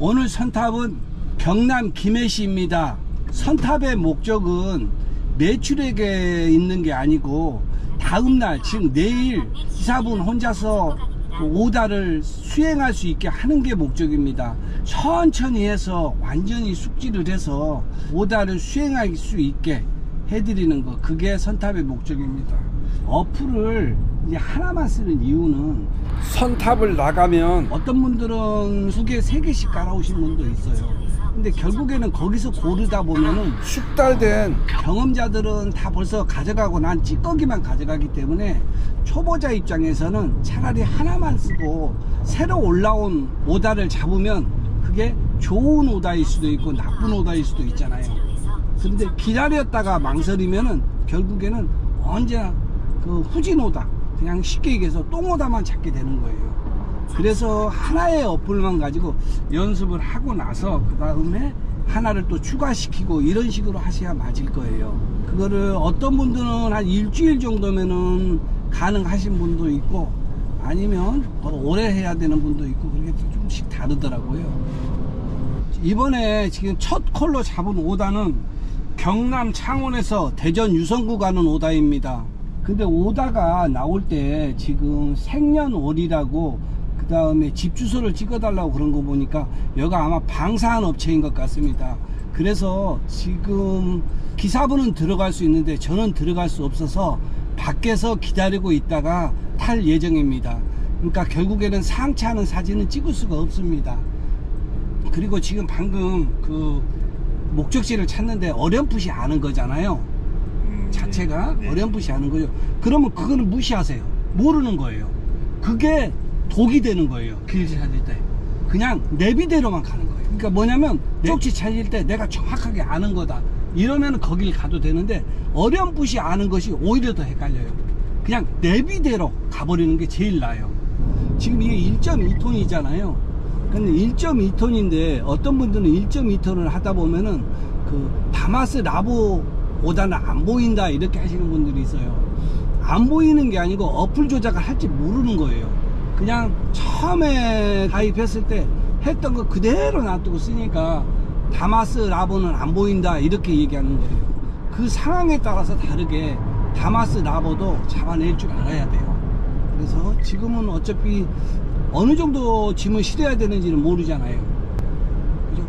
오늘 선탑은 경남 김해시입니다. 선탑의 목적은 매출액에 있는 게 아니고 다음날 즉 내일 기사분 혼자서 오다를 수행할 수 있게 하는 게 목적입니다. 천천히 해서 완전히 숙지를 해서 오다를 수행할 수 있게 해드리는 거, 그게 선탑의 목적입니다. 어플을 이제 하나만 쓰는 이유는 선탑을 나가면 어떤 분들은 2개, 3개씩 깔아오신 분도 있어요. 근데 결국에는 거기서 고르다 보면은 숙달된 경험자들은 다 벌써 가져가고 난 찌꺼기만 가져가기 때문에 초보자 입장에서는 차라리 하나만 쓰고 새로 올라온 오다를 잡으면 그게 좋은 오다일 수도 있고 나쁜 오다일 수도 있잖아요. 근데 기다렸다가 망설이면은 결국에는 언제나 그 후진 오다, 그냥 쉽게 얘기해서 똥오다만 찾게 되는 거예요. 그래서 하나의 어플만 가지고 연습을 하고 나서 그 다음에 하나를 또 추가시키고 이런 식으로 하셔야 맞을 거예요. 그거를 어떤 분들은 한 일주일 정도면은 가능하신 분도 있고 아니면 더 오래 해야 되는 분도 있고 그렇게 조금씩 다르더라고요. 이번에 지금 첫 콜로 잡은 오다는 경남 창원에서 대전 유성구 가는 오다입니다. 근데 오다가 나올 때 지금 생년월이라고 그 다음에 집 주소를 찍어달라고 그런 거 보니까 여기가 아마 방사한 업체인 것 같습니다. 그래서 지금 기사분은 들어갈 수 있는데 저는 들어갈 수 없어서 밖에서 기다리고 있다가 탈 예정입니다. 그러니까 결국에는 상차하는 사진은 찍을 수가 없습니다. 그리고 지금 방금 그 목적지를 찾는데 어렴풋이 아는 거잖아요. 자체가 네. 어렴풋이 아는 거죠. 그러면 그거는 무시하세요. 모르는 거예요. 그게 독이 되는 거예요. 길 찾을 때 그냥 내비대로만 가는 거예요. 그러니까 뭐냐면 목적지 찾을 때 내가 정확하게 아는 거다 이러면 거길 가도 되는데 어렴풋이 아는 것이 오히려 더 헷갈려요. 그냥 내비대로 가버리는 게 제일 나아요. 지금 이게 1.2톤이잖아요 근데 1.2톤인데 어떤 분들은 1.2톤을 하다 보면은 그 다마스 라보 오다는 안 보인다 이렇게 하시는 분들이 있어요. 안 보이는 게 아니고 어플 조작을 할지 모르는 거예요. 그냥 처음에 가입했을 때 했던 거 그대로 놔두고 쓰니까 다마스 라보는 안 보인다 이렇게 얘기하는 거예요. 그 상황에 따라서 다르게 다마스 라보도 잡아낼 줄 알아야 돼요. 그래서 지금은 어차피 어느 정도 짐을 실어야 되는지는 모르잖아요.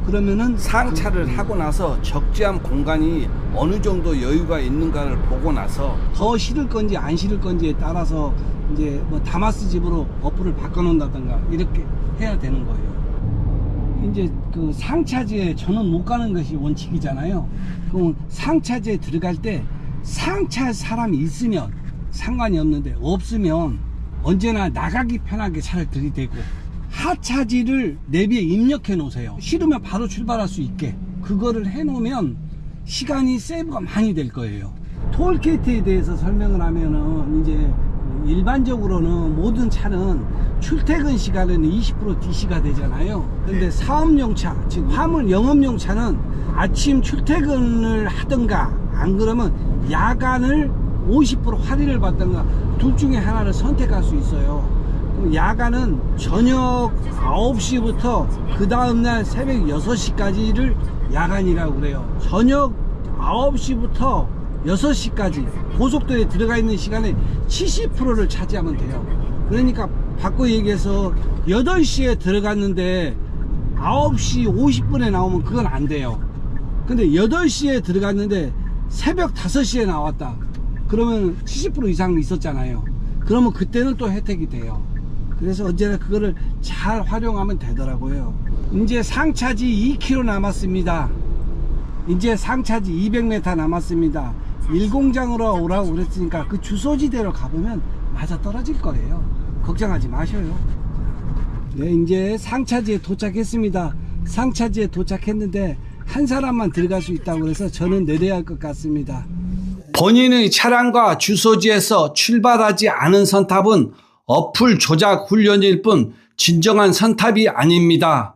그러면은 상차를 하고 나서 적재함 공간이 어느 정도 여유가 있는가를 보고 나서 더 실을 건지 안 실을 건지에 따라서 이제 뭐 다마스 집으로 어플을 바꿔놓는다든가 이렇게 해야 되는 거예요. 이제 그 상차지에 저는 못 가는 것이 원칙이잖아요. 그럼 상차지에 들어갈 때 상차할 사람이 있으면 상관이 없는데 없으면 언제나 나가기 편하게 차를 들이대고 하차지를 내비에 입력해 놓으세요. 싫으면 바로 출발할 수 있게 그거를 해 놓으면 시간이 세이브가 많이 될 거예요. 톨게이트에 대해서 설명을 하면은 이제 일반적으로는 모든 차는 출퇴근 시간에는 20% DC가 되잖아요. 근데 사업용 차, 즉 화물 영업용 차는 아침 출퇴근을 하든가 안 그러면 야간을 50% 할인을 받든가 둘 중에 하나를 선택할 수 있어요. 야간은 저녁 9시부터 그 다음날 새벽 6시까지를 야간이라고 그래요. 저녁 9시부터 6시까지 고속도로에 들어가 있는 시간에 70%를 차지하면 돼요. 그러니까 바꿔 얘기해서 8시에 들어갔는데 9시 50분에 나오면 그건 안 돼요. 근데 8시에 들어갔는데 새벽 5시에 나왔다 그러면 70% 이상 있었잖아요. 그러면 그때는 또 혜택이 돼요. 그래서 언제나 그거를 잘 활용하면 되더라고요. 이제 상차지 2km 남았습니다. 이제 상차지 200m 남았습니다. 1공장으로 오라고 그랬으니까 그 주소지대로 가보면 맞아 떨어질 거예요. 걱정하지 마셔요. 네, 이제 상차지에 도착했습니다. 상차지에 도착했는데 한 사람만 들어갈 수 있다고 해서 저는 내려야 할 것 같습니다. 본인의 차량과 주소지에서 출발하지 않은 선탑은 어플 조작 훈련일 뿐 진정한 선탑이 아닙니다.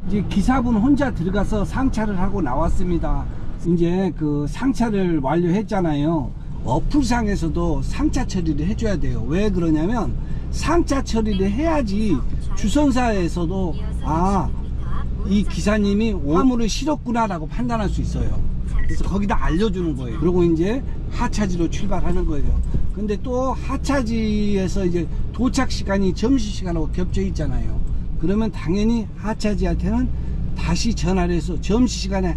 이제 기사분 혼자 들어가서 상차를 하고 나왔습니다. 이제 그 상차를 완료했잖아요. 어플상에서도 상차 처리를 해줘야 돼요. 왜 그러냐면 상차 처리를 해야지 주선사에서도 이 기사님이 화물을 실었구나라고 판단할 수 있어요. 그래서 거기다 알려주는 거예요. 그리고 이제 하차지로 출발하는 거예요. 근데 또 하차지에서 이제 도착 시간이 점심시간하고 겹쳐 있잖아요. 그러면 당연히 하차지한테는 다시 전화를 해서 점심시간에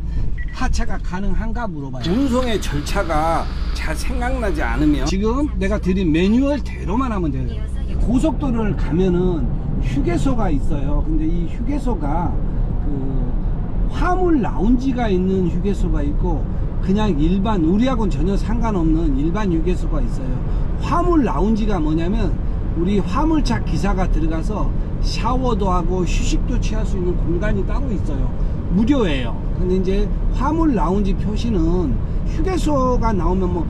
하차가 가능한가 물어봐요. 운송의 절차가 잘 생각나지 않으면 지금 내가 드린 매뉴얼대로만 하면 돼요. 고속도로를 가면은 휴게소가 있어요. 근데 이 휴게소가 화물 라운지가 있는 휴게소가 있고 그냥 일반 우리하고는 전혀 상관없는 일반 휴게소가 있어요. 화물 라운지가 뭐냐면 우리 화물차 기사가 들어가서 샤워도 하고 휴식도 취할 수 있는 공간이 따로 있어요. 무료예요. 근데 이제 화물 라운지 표시는 휴게소가 나오면 뭐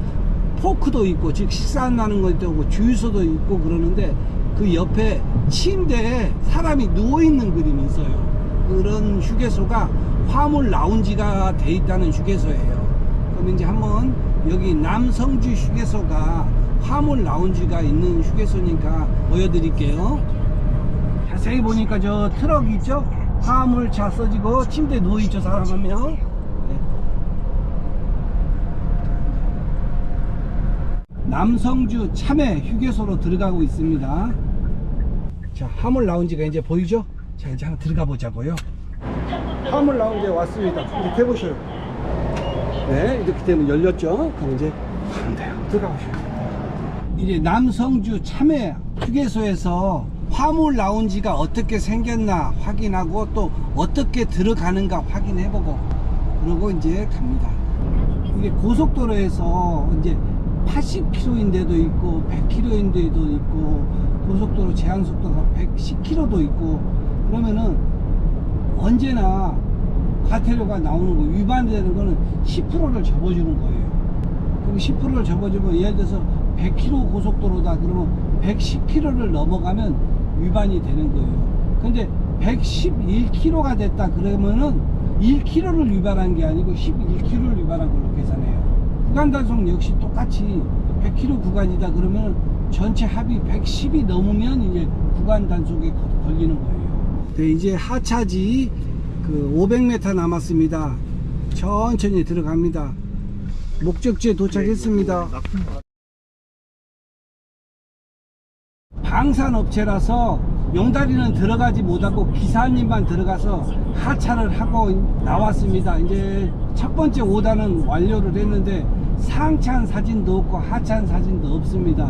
포크도 있고 즉 식사한다는 것도 있고 주유소도 있고 그러는데 그 옆에 침대에 사람이 누워있는 그림이 있어요. 그런 휴게소가 화물 라운지가 돼 있다는 휴게소예요. 그럼 이제 한번 여기 남성주 휴게소가 화물 라운지가 있는 휴게소니까 보여드릴게요. 자세히 보니까 저 트럭 있죠? 화물차 써지고 침대에 누워있죠, 사람 한 명. 남성주 참외 휴게소로 들어가고 있습니다. 자, 화물 라운지가 이제 보이죠? 자, 이제 한번 들어가 보자고요. 화물 라운지에 왔습니다. 이렇게 해보셔요. 네, 이렇게 되면 열렸죠? 그럼 이제 가면 돼요. 들어가 보셔요. 이제 남성주 참외 휴게소에서 화물 라운지가 어떻게 생겼나 확인하고 또 어떻게 들어가는가 확인해보고 그러고 이제 갑니다. 이게 고속도로에서 이제 80km인데도 있고 100km인데도 있고 고속도로 제한속도가 110km도 있고 그러면은 언제나 과태료가 나오는 거 위반되는 거는 10%를 접어주는 거예요. 그럼 10%를 접어주면 예를 들어서 100km 고속도로다 그러면 110km를 넘어가면 위반이 되는 거예요. 근데 111km가 됐다 그러면은 1km를 위반한 게 아니고 11km를 위반한 걸로 계산해요. 구간 단속 역시 똑같이 100km 구간이다 그러면 전체 합이 110이 넘으면 이제 구간 단속에 걸리는 거예요. 네, 이제 하차지 500m 남았습니다. 천천히 들어갑니다. 목적지에 도착했습니다. 방산업체라서 용다리는 들어가지 못하고 기사님만 들어가서 하차를 하고 나왔습니다. 이제 첫 번째 오다는 완료를 했는데 상차한 사진도 없고 하차한 사진도 없습니다.